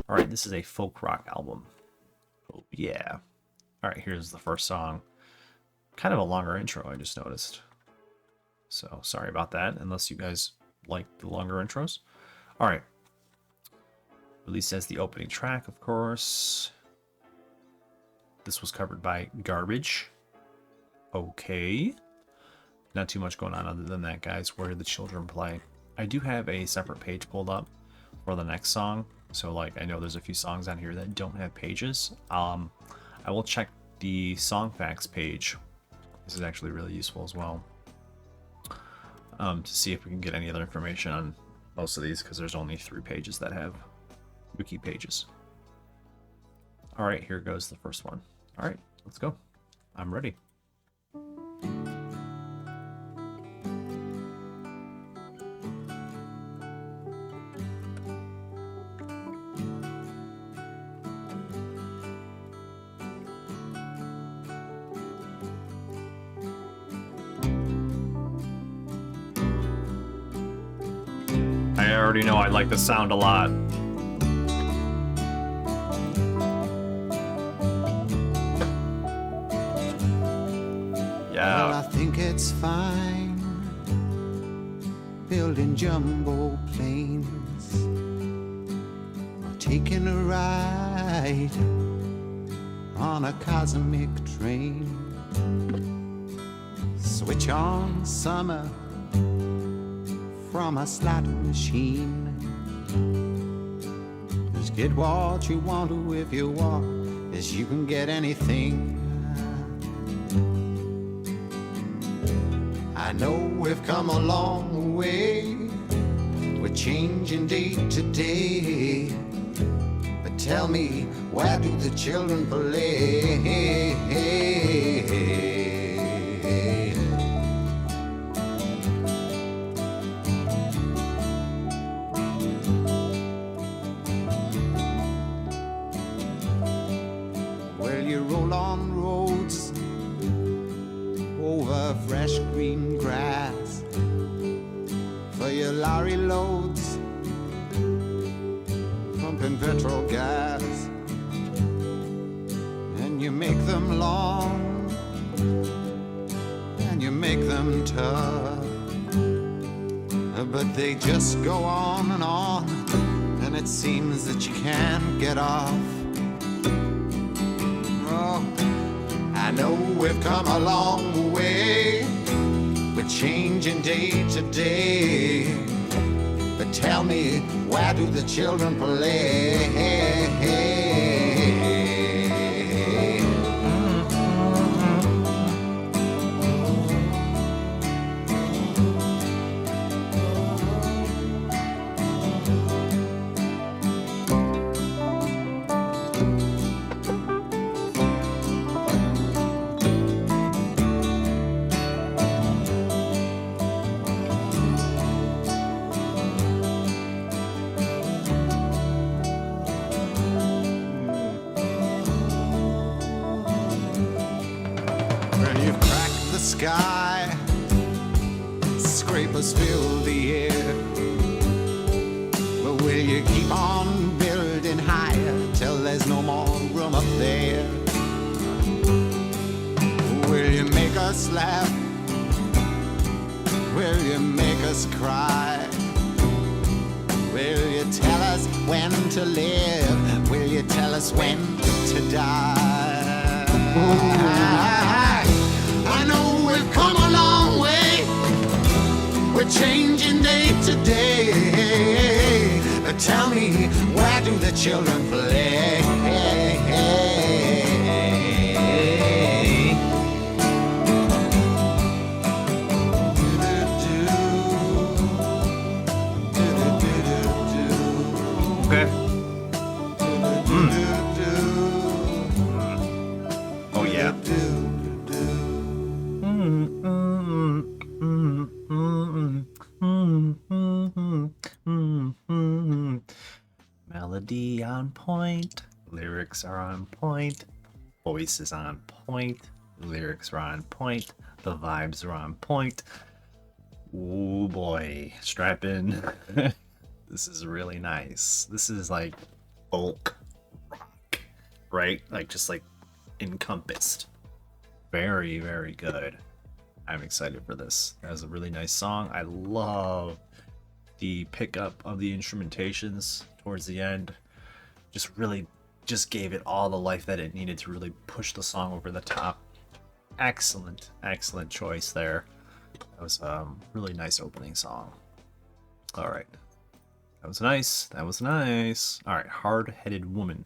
Alright, this is a folk rock album. Oh, yeah. Alright, here's the first song. Kind of a longer intro, I just noticed. So, sorry about that, unless you guys like the longer intros. Alright. Released as the opening track, of course. This was covered by Garbage. Okay. Not too much going on other than that, guys. Where the children play. I do have a separate page pulled up for the next song. So, like, I know there's a few songs on here that don't have pages. I will check the song facts page. This is actually really useful as well. To see if we can get any other information on most of these, because there's only 3 pages that have wiki pages. Alright, here goes the first one. Alright, let's go. I'm ready. I already know I like the sound a lot. Well, I think it's fine building jumbo planes or taking a ride on a cosmic train. Switch on summer from a slot machine. Just get what you want to if you want, as you can get anything. I know we've come a long way, we're changing day to day, but tell me, where do the children play? Well, you roll on roads over fresh green grass for your lorry loads, pumping petrol gas, and you make them long and you make them tough, but they just go on, and it seems that you can't get off. Oh, I know we've come a long way, we're changing day to day, but tell me, where do the children play? Sky, scrapers fill the air, but will you keep on building higher till there's no more room up there? Will you make us laugh? Will you make us cry? Will you tell us when to live? Will you tell us when to die? I know we've come a long way, we're changing day to day, but tell me, where do the children play? Okay. Oh yeah. Melody on point, lyrics are on point, voice is on point, lyrics are on point, the vibes are on point. Oh boy, strap in. This is really nice. This is like folk rock, right? Like just like encompassed. Very, very good. I'm excited for this. That was a really nice song. I love the pickup of the instrumentations towards the end. Just really just gave it all the life that it needed to really push the song over the top. Excellent, excellent choice there. That was a really nice opening song. All right. That was nice. That was nice. All right, Hard-Headed Woman.